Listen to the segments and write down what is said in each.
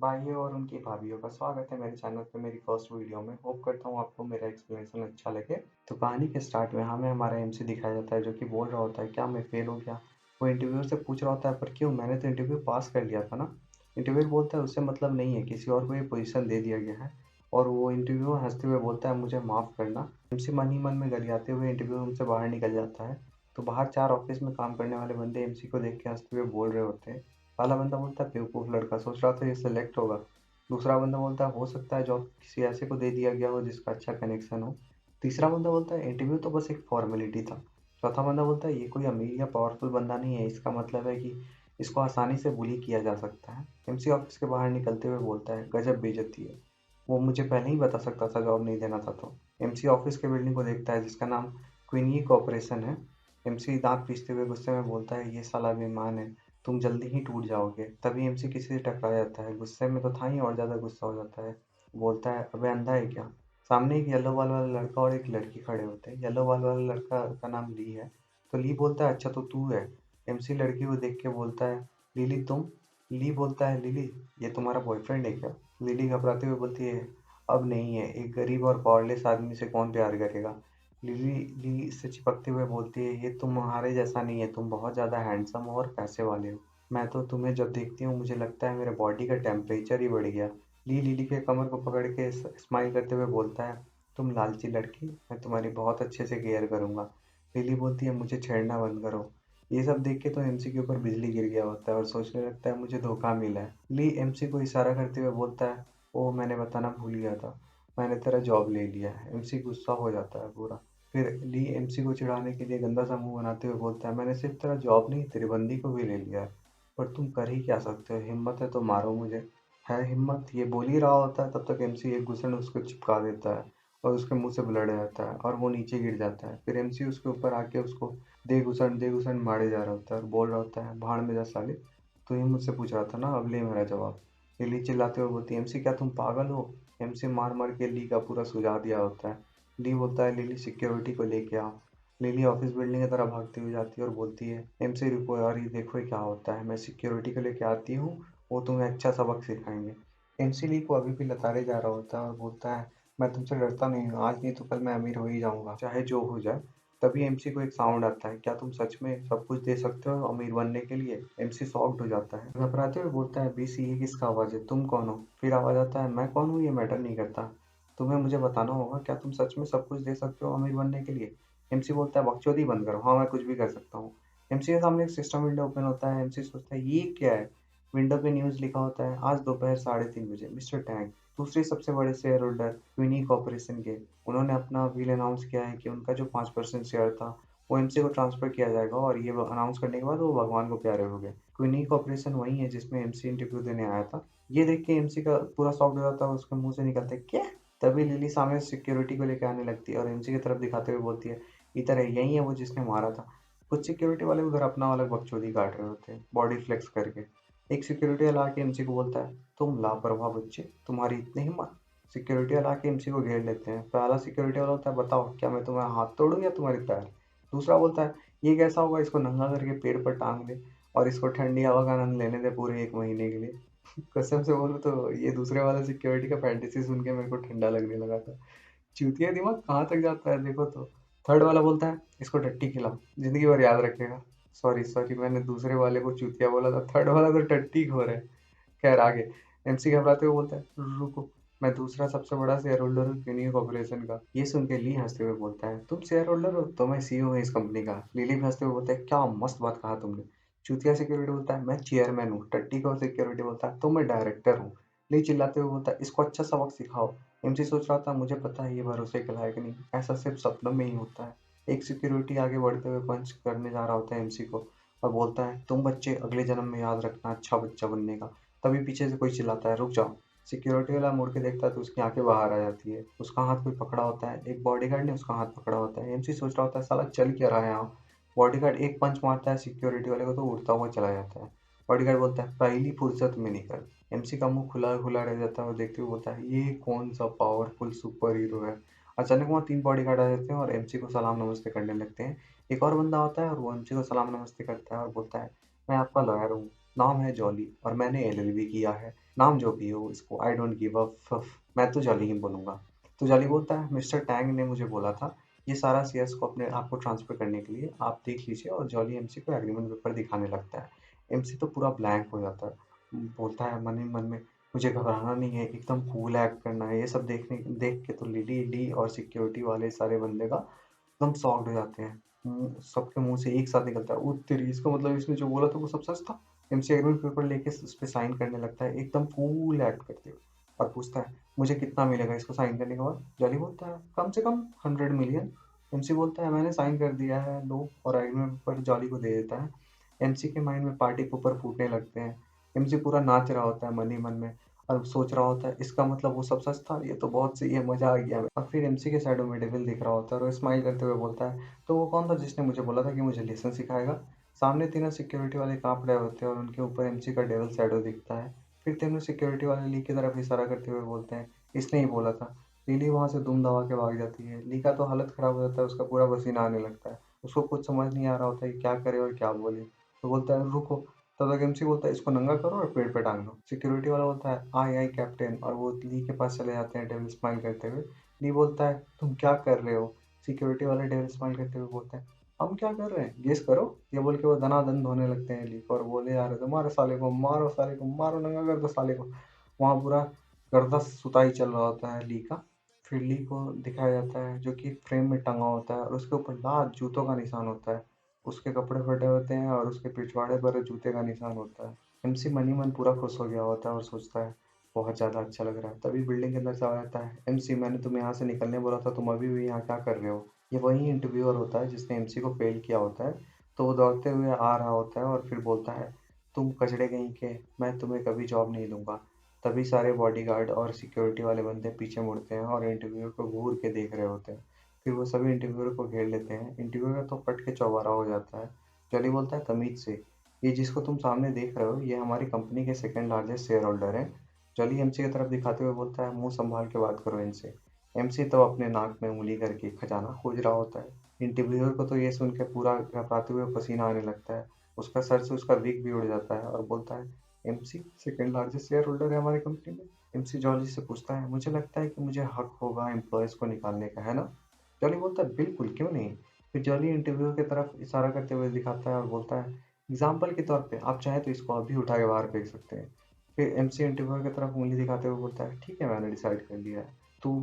भाइयों और उनकी भाभीयों का स्वागत है मेरे चैनल पे मेरी फर्स्ट वीडियो में। होप करता हूँ आपको मेरा एक्सप्लेनेशन अच्छा लगे। तो कहानी के स्टार्ट में हमें हमारा एमसी दिखाया जाता है जो कि बोल रहा होता है क्या मैं फेल हो गया। वो इंटरव्यूअर से पूछ रहा होता है पर क्यों, मैंने तो इंटरव्यू पास कर लिया था ना। इंटरव्यूअर बोलता है उससे मतलब नहीं है, किसी और को ये पोजीशन दे दिया गया है। और वो इंटरव्यूअर हंसते हुए बोलता है मुझे माफ़ करना। एमसी मन ही मन में गरियाते हुए इंटरव्यू रूम से बाहर निकल जाता है। तो बाहर चार ऑफिस में काम करने वाले बंदे एमसी को देख के हंसते हुए बोल रहे होते हैं। पहला बंदा बोलता है बेवकूफ़ लड़का, सोच रहा था ये सिलेक्ट होगा। दूसरा बंदा बोलता है हो सकता है जॉब किसी ऐसे को दे दिया गया हो जिसका अच्छा कनेक्शन हो। तीसरा बंदा बोलता है इंटरव्यू तो बस एक फॉर्मेलिटी था। चौथा बंदा बोलता है ये कोई अमीर या पावरफुल बंदा नहीं है, इसका मतलब है कि इसको आसानी से बुली किया जा सकता है। एमसी ऑफिस के बाहर निकलते हुए बोलता है गजब बेइज्जती है, वो मुझे पहले ही बता सकता था जॉब नहीं देना था। तो एमसी ऑफिस के बिल्डिंग को देखता है जिसका नाम क्विनी कॉर्पोरेशन है। एमसी दांत पीसते हुए गुस्से में बोलता है ये साला बेईमान है, तुम जल्दी ही टूट जाओगे। तभी एमसी किसी से टकरा जाता है, गुस्से में तो था ही और ज़्यादा गुस्सा हो जाता है। बोलता है अबे अंधा है क्या। सामने एक येलो बाल वाला लड़का और एक लड़की खड़े होते हैं। येलो बाल वाला लड़का का नाम ली है। तो ली बोलता है अच्छा तो तू है। एमसी लड़की को देख के बोलता है लिली तुम। ली बोलता है लिली ये तुम्हारा बॉयफ्रेंड है क्या। लिली घबराते हुए बोलती है अब नहीं है, एक गरीब और पावरलेस आदमी से कौन प्यार करेगा। लिली ली से चिपकते हुए बोलती है ये तुम्हारे जैसा नहीं है, तुम बहुत ज़्यादा हैंडसम हो और पैसे वाले हो। मैं तो तुम्हें जब देखती हूँ मुझे लगता है मेरे बॉडी का टेम्परेचर ही बढ़ गया। ली लिली के कमर को पकड़ के स्माइल करते हुए बोलता है तुम लालची लड़की, मैं तुम्हारी बहुत अच्छे से केयर करूंगा। लिली बोलती है मुझे छेड़ना बंद करो। ये सब देख के तो एमसी के ऊपर बिजली गिर गया होता है और सोचने लगता है मुझे धोखा मिला है। ली एमसी को इशारा करते हुए बोलता है ओह मैंने बताना भूल गया था, मैंने तेरा जॉब ले लिया है। एमसी गुस्सा हो जाता है पूरा। फिर ली एमसी को चिढ़ाने के लिए गंदा सा मुंह बनाते हुए बोलता है मैंने सिर्फ तेरा जॉब नहीं तेरी बंदी को भी ले लिया है, पर तुम कर ही क्या सकते हो, हिम्मत है तो मारो मुझे। है हिम्मत, ये बोल ही रहा होता है तब तक एमसी एक घुसन उसको चिपका देता है और उसके मुंह से ब्लड आ जाता है और वो नीचे गिर जाता है। फिर एमसी उसके ऊपर आके उसको दे घुसन मारे जा रहा होता है और बोल रहा होता है भाड़ में जा साले, तू ही मुझसे पूछ रहा था ना, अब ले मेरा जवाब। लिली चिल्लाते हुए बोलती है एमसी क्या तुम पागल हो। एमसी मार मार के ली का पूरा सुझा दिया होता है। ली बोलता है लिली सिक्योरिटी को लेके आओ। लिली ऑफिस बिल्डिंग की तरफ भागती हुई जाती है और बोलती है एमसी रुको यार, ये देखो ये क्या होता है, मैं सिक्योरिटी को लेके आती हूँ, वो तुम्हें अच्छा सबक सिखाएंगे। एमसी ली को अभी भी लताड़े जा रहा होता है और बोलता है मैं तुमसे डरता नहीं हूँ, आज नहीं तो कल मैं अमीर हो ही जाऊंगा चाहे जो हो जाए। तभी एमसी को एक साउंड आता है क्या तुम सच में सब कुछ दे सकते हो अमीर बनने के लिए। एमसी शॉक्ड हो जाता है, घबराते हुए बोलता है बीसी ये किसका आवाज़ है, तुम कौन हो। फिर आवाज़ आता है मैं कौन हूँ ये मैटर नहीं करता, तुम्हें मुझे बताना होगा क्या तुम सच में सब कुछ दे सकते हो अमीर बनने के लिए। एमसी बोलता है बकचोदी बंद करो, हाँ मैं कुछ भी कर सकता हूँ। एमसी के सामने एक सिस्टम विंडो ओपन होता है। एमसी सोचता है ये क्या है। विंडो पे न्यूज़ लिखा होता है आज दोपहर 3:30 बजे मिस्टर टैंक, दूसरे सबसे बड़े शेयर होल्डर क्विनी कॉर्पोरेशन के, उन्होंने अपना व्हील अनाउंस किया है कि उनका जो 5% शेयर था वो एमसी को ट्रांसफर किया जाएगा और ये अनाउंस करने के बाद वो भगवान को प्यारे हो गए। क्विनी कॉर्पोरेशन वही है जिसमें एमसी इंटरव्यू देने आया था। ये देख के एमसी का पूरा शॉक हो जाता है, उसके मुंह से निकलता है क्या। तभी लिली सामने सिक्योरिटी को लेकर आने लगती है और एमसी की तरफ दिखाते हुए बोलती है इधर है, यही है वो जिसने मारा था। कुछ सिक्योरिटी वाले उधर अपना वाला बकचोदी काट रहे होते हैं बॉडी फ्लेक्स करके। एक सिक्योरिटी वाला आके एमसी को बोलता है तुम लापरवाह बच्चे, तुम्हारी इतनी हिम्मत। सिक्योरिटी वाला आके एमसी को घेर लेते हैं। पहला सिक्योरिटी वाला होता है बताओ क्या मैं तुम्हारा हाथ तोड़ूं या तुम्हारे पैर। दूसरा बोलता है ये कैसा होगा, इसको नंगा करके पेड़ पर टांग दे और इसको ठंडी हवा का आनंद लेने दे पूरे 1 महीने के लिए। कसम से बोलूं तो ये दूसरे वाला सिक्योरिटी का फैंटेसी सुन के मेरे को ठंडा लगने लगा था। चूतिया दिमाग कहाँ तक जाता है देखो तो। थर्ड वाला बोलता है इसको टट्टी खिलाओ, जिंदगी भर याद रखेगा। सॉरी सॉरी, मैंने दूसरे वाले को चूतिया बोला था, थर्ड वाला तो टट्टी खो रहा है। खैर आगे। एमसी घबराते हुए बोलता है रुको, मैं दूसरा सबसे बड़ा शेयर होल्डर हूँ यूनियन कॉर्पोरेशन का। ये सुन के ली हंसते हुए बोलता है तुम शेयर होल्डर हो तो मैं सीईओ हूँ इस कंपनी का। लिली भी हंसते हुए बोलता है क्या मस्त बात कहा तुमने। चूतिया सिक्योरिटी बोलता है मैं चेयरमैन हूँ। टट्टी का सिक्योरिटी बोलता है तो मैं डायरेक्टर हूँ। ली चिल्लाते हुए बोलता है इसको अच्छा सबक सिखाओ। एमसी सोच रहा था मुझे पता है ये भरोसे के लायक नहीं, ऐसा सिर्फ सपनों में ही होता है। एक सिक्योरिटी आगे बढ़ते हुए पंच करने जा रहा होता है एमसी को और बोलता है तुम बच्चे अगले जन्म में याद रखना अच्छा बच्चा बनने का। तभी पीछे से कोई चिल्लाता है रुक जाओ। सिक्योरिटी वाला मुड़ के देखता है तो उसकी आंखें बाहर आ जाती है, उसका हाथ कोई पकड़ा होता है, एक बॉडीगार्ड ने उसका हाथ पकड़ा होता है। एमसी सोच रहा होता है साला चल क्या रहा है यहाँ। बॉडीगार्ड एक पंच मारता है सिक्योरिटी वाले को तो उड़ता हुआ चला जाता है। बॉडीगार्ड बोलता है पहली फुर्सत में निकल। एमसी का मुंह खुला खुला रह जाता है और देखते हुए बोलता है ये कौन सा पावरफुल सुपर हीरो है। अचानक वहाँ 3 बॉडीगार्ड आ जाते हैं और एमसी को सलाम नमस्ते करने लगते हैं। एक और बंदा आता है और वो एमसी को सलाम नमस्ते करता है और बोलता है मैं आपका लॉयर हूँ, नाम है जॉली और मैंने एलएलबी किया है। नाम जो भी हो इसको, I don't give a puff, मैं तो जॉली ही बोलूँगा। तो जॉली बोलता है मिस्टर टैंग ने मुझे बोला था ये सारा शेयर्स को अपने आप को ट्रांसफ़र करने के लिए, आप देख लीजिए। और जॉली एमसी को एग्रीमेंट पेपर दिखाने लगता है। एमसी तो पूरा ब्लैंक हो जाता है। बोलता है मन ही मन में मुझे घबराना नहीं है, एकदम कूल एक्ट करना है। ये सब देख के तो लिली ली और सिक्योरिटी वाले सारे बंदे का एकदम शॉक्ड हो जाते हैं। सबके मुँह से एक साथ निकलता है, "ओ तेरी!" इसका मतलब इसने जो बोला था वो सब सच था। एमसी एग्रीमेंट पेपर लेके उस पे साइन करने लगता है एकदम कूल एक्ट करते हुए और पूछता है मुझे कितना मिलेगा इसको साइन करने के बाद? जॉली बोलता है कम से कम 100 मिलियन। एमसी बोलता है मैंने साइन कर दिया है लो, और एग्रीमेंट पेपर जॉली को दे देता है। एमसी के माइंड में पार्टी पेपर फूटने लगते हैं। एमसी पूरा नाच रहा होता है मन ही मन में और सोच रहा होता है इसका मतलब वो सब सच था, ये तो बहुत सही है, मजा आ गया। और फिर एमसी के शैडो में डेविल दिख रहा होता है और वो स्माइल करते हुए बोलता है तो वो कौन था जिसने मुझे बोला था कि मुझे लेसन सिखाएगा? सामने तीनों सिक्योरिटी वाले कांप रहे होते हैं और उनके ऊपर एमसी का डेविल शैडो दिखता है। फिर तीनों सिक्योरिटी वाले ली की तरफ इशारा करते हुए बोलते हैं इसने ही बोला था। लिली वहां से दुम दबा के भाग जाती है। ली का तो हालत खराब हो जाता है, उसका पूरा पसीना आने लगता है। उसको कुछ समझ नहीं आ रहा होता है कि क्या करे और क्या बोले। तो बोलता है रुको। तब तक एमसी बोलता है इसको नंगा करो और पेड़ पे टांग दो। सिक्योरिटी वाला बोलता है आई आई कैप्टन, और वो ली के पास चले जाते हैं डेविल स्माइल करते हुए। ली बोलता है तुम क्या कर रहे हो? सिक्योरिटी वाला डेविल स्माइल करते हुए बोलता है हम क्या कर रहे हैं गेस करो। ये बोल के वो दनादन धोने लगते हैं ली को और बोले जा रहे थे मारो साले को, मारो साले को, मारो, नंगा कर दो साले को। वहां पूरा गर्दा सुताई चल रहा होता है ली का। फिर ली को दिखाया जाता है जो कि फ्रेम में टंगा होता है और उसके ऊपर लाल जूतों का निशान होता है। उसके कपड़े फटे होते हैं और उसके पिछवाड़े पर जूते का निशान होता है। एमसी मन ही मन पूरा खुश हो गया होता है और सोचता है बहुत ज़्यादा अच्छा लग रहा है। तभी बिल्डिंग के अंदर से आवाज़ आता है एमसी मैंने तुम्हें यहाँ से निकलने बोला था, तुम अभी भी यहाँ क्या कर रहे हो? ये वही इंटरव्यूअर होता है जिसने एमसी को फेल किया होता है। तो वो दौड़ते हुए आ रहा होता है और फिर बोलता है तुम कचड़े कहीं के, मैं तुम्हें कभी जॉब नहीं दूंगा। तभी सारे बॉडीगार्ड और सिक्योरिटी वाले बंदे पीछे मुड़ते हैं और इंटरव्यूअर को घूर के देख रहे होते हैं। फिर वो सभी इंटरव्यूअर को घेर लेते हैं। इंटरव्यूअर तो फट के चौबारा हो जाता है। जॉली बोलता है तमीज से, ये जिसको तुम सामने देख रहे हो ये हमारी कंपनी के सेकंड लार्जेस्ट शेयर होल्डर हैं। जॉली एमसी की तरफ दिखाते हुए बोलता है मुंह संभाल के बात करो इनसे। एमसी तो अपने नाक में उंगली करके खजाना खोज रहा होता है। इंटरव्यूअर को तो ये सुन के पूरा घबराते हुए पसीना आने लगता है। उसका सर से उसका विग भी उड़ जाता है और बोलता है MC second largest share holder है हमारी कंपनी में। एमसी जॉली से पूछता है मुझे लगता है कि मुझे हक होगा एम्प्लॉयज को निकालने का, है ना? जॉली बोलता है बिल्कुल, क्यों नहीं। फिर जॉली इंटरव्यूअर की तरफ इशारा करते हुए दिखाता है और बोलता है एग्जाम्पल के तौर पे आप चाहें तो इसको अभी उठा के बाहर फेंक सकते हैं। फिर एमसी इंटरव्यूअर की तरफ उंगली दिखाते हुए बोलता है ठीक है मैंने डिसाइड कर लिया है। तू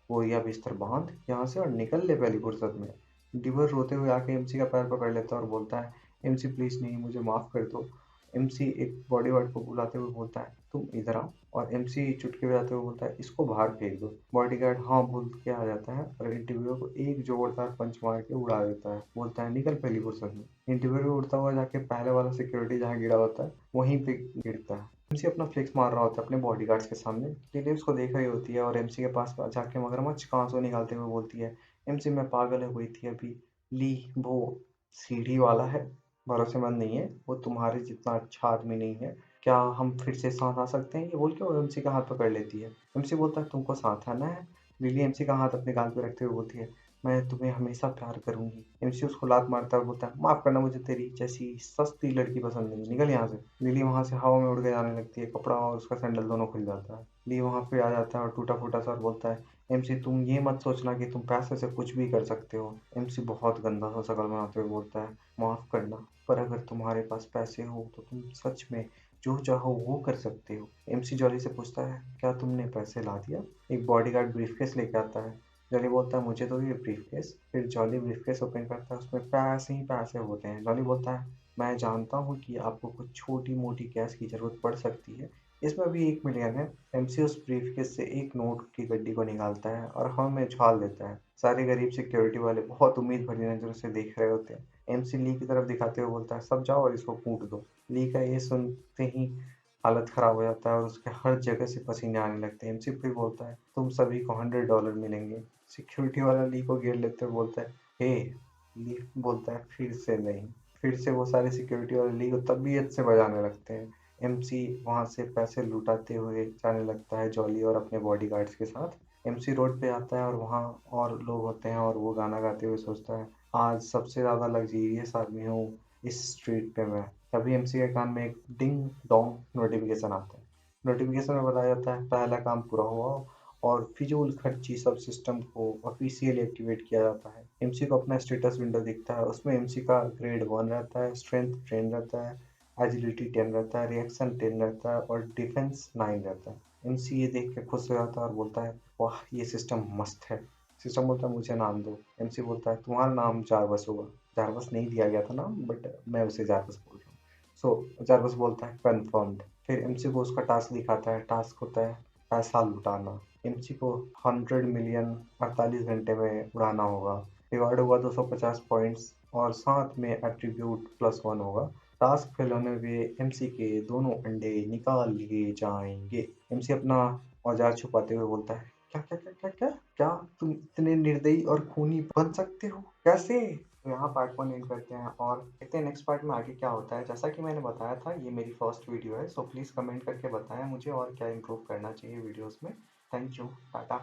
बोरिया बिस्तर बांध यहाँ से और निकल ले पहली फुर्सत में। इंटरव्यूअर रोते हुए आके एमसी का पैर पकड़ लेता है और बोलता है एमसी प्लीज नहीं, मुझे माफ कर दो। एमसी एक बॉडीगार्ड को बुलाते हुए बोलता है तुम इधर आओ, और एमसी चुटकी बजाते हुए बोलता है इसको बाहर फेंक दो। बॉडीगार्ड हाँ बोल के आ जाता है और इंटरव्यूअर को एक जोरदार पंच मार के उड़ा देता है। बोलता है निकल पहली फुर्सत में। इंटरव्यूअर उड़ता हुआ जाके पहले वाला सिक्योरिटी जहाँ गिरा होता है वहीं पे गिरता है। एमसी अपना फ्लेक्स मार रहा होता है अपने बॉडीगार्ड्स के सामने। लिली उसको देख रही होती है और एमसी के पास जाके मगरमच्छ का आंसू निकालते हुए बोलती है एमसी मैं पागल हो गई थी अभी। ली वो सीढ़ी वाला है, भरोसेमंद नहीं है, वो तुम्हारे जितना अच्छा आदमी नहीं है। क्या हम फिर से साथ आ सकते हैं? ये बोल के वो एमसी का हाथ पकड़ लेती है। एमसी बोलता है तुमको साथ आना है? लिली एमसी का हाथ अपने गाल पे रखते हुए बोलती है मैं तुम्हें हमेशा प्यार करूंगी। एमसी उसको लात मारता है और बोलता है माफ करना, मुझे तेरी जैसी सस्ती लड़की पसंद नहीं, निकल यहाँ से। लिली वहां से हवा में उड़ के जाने लगती है, कपड़ा और उसका सैंडल दोनों खुल जाता है। ली वहां पे आ जाता है और टूटा फूटा सा और बोलता है एमसी तुम ये मत सोचना कि तुम पैसे से कुछ भी कर सकते हो। एमसी बहुत गंदा सा शक्ल बनाते हुए बोलता है माफ करना, पर अगर तुम्हारे पास पैसे हो तो तुम सच में जो चाहो वो कर सकते हो। एमसी जॉली से पूछता है क्या तुमने पैसे ला दिया? एक बॉडीगार्ड ब्रीफकेस लेके आता है। जॉली बोलता है मुझे दो ये ब्रीफकेस। फिर जॉली ब्रीफकेस ओपन करता है, उसमें पैसे ही पैसे होते हैं। जॉली बोलता है मैं जानता हूँ कि आपको कुछ छोटी मोटी कैश की जरूरत पड़ सकती है, इसमें भी 1 मिलियन है। एमसी उस ब्रीफकेस से एक नोट की गड्डी को निकालता है और हवा में उछाल देता है। सारे गरीब सिक्योरिटी वाले बहुत उम्मीद भरी नजरों से देख रहे होते हैं। एमसी ली की तरफ दिखाते हुए बोलता है सब जाओ और इसको कूट दो। ली का ये सुनते ही हालत खराब हो जाता है और उसके हर जगह से पसीने आने लगते हैं। एमसी फिर बोलता है तुम सभी को $100 मिलेंगे। सिक्योरिटी वाला ली को घेर लेते हुए बोलता है हे। ली बोलता है फिर से नहीं। फिर से वो सारे सिक्योरिटी वाले ली को तबीयत से बजाने लगते हैं। एमसी वहां से पैसे लुटाते हुए जाने लगता है जॉली और अपने बॉडीगार्ड्स के साथ। एमसी रोड पे आता है और वहाँ और लोग होते हैं और वो गाना गाते हुए सोचता है आज सबसे ज्यादा लग्जीरियस आदमी हूँ इस स्ट्रीट पे मैं। तभी एमसी के कान में एक डिंग डोंग नोटिफिकेशन आता है। नोटिफिकेशन में बताया जाता है पहला काम पूरा हुआ और फिजूल खर्ची सब सिस्टम को ऑफिशियली एक्टिवेट किया जाता है। एमसी को अपना स्टेटस विंडो दिखता है, उसमें एमसी का ग्रेड 1 रहता है, स्ट्रेंथ 10 रहता है, एजिलिटी 10 रहता है, रिएक्शन 10 रहता है और डिफेंस 9 रहता है। एमसी ये देख के खुश हो जाता है और बोलता है वाह ये सिस्टम मस्त है। सिस्टम बोलता है मुझे नाम दो। एमसी बोलता है तुम्हारा नाम जारवस होगा। जारवस नहीं दिया गया था नाम, बट मैं उसे जारवस बोल रहा हूँ। सो जारवस बोलता है कन्फर्म्ड। फिर एमसी को उसका टास्क दिखाता है। टास्क होता है पैसा लुटाना। एमसी को 100 मिलियन 48 घंटे में उड़ाना होगा। रिवार्ड होगा 250 पॉइंट्स और साथ में एट्रीब्यूट +1 होगा। टास्क फेल होने पे एमसी के दोनों अंडे निकाल लिए जाएंगे। एमसी अपना औजार छुपाते हुए बोलता है क्या क्या क्या क्या क्या क्या तुम इतने निर्दयी और खूनी बन सकते हो कैसे। तो यहाँ पार्ट 1 एंड करते हैं और देखते हैं नेक्स्ट पार्ट में आगे क्या होता है। जैसा कि मैंने बताया था ये मेरी फर्स्ट वीडियो है, सो प्लीज़ कमेंट करके बताएं मुझे और क्या इम्प्रूव करना चाहिए वीडियोस में। Thank you, Tata.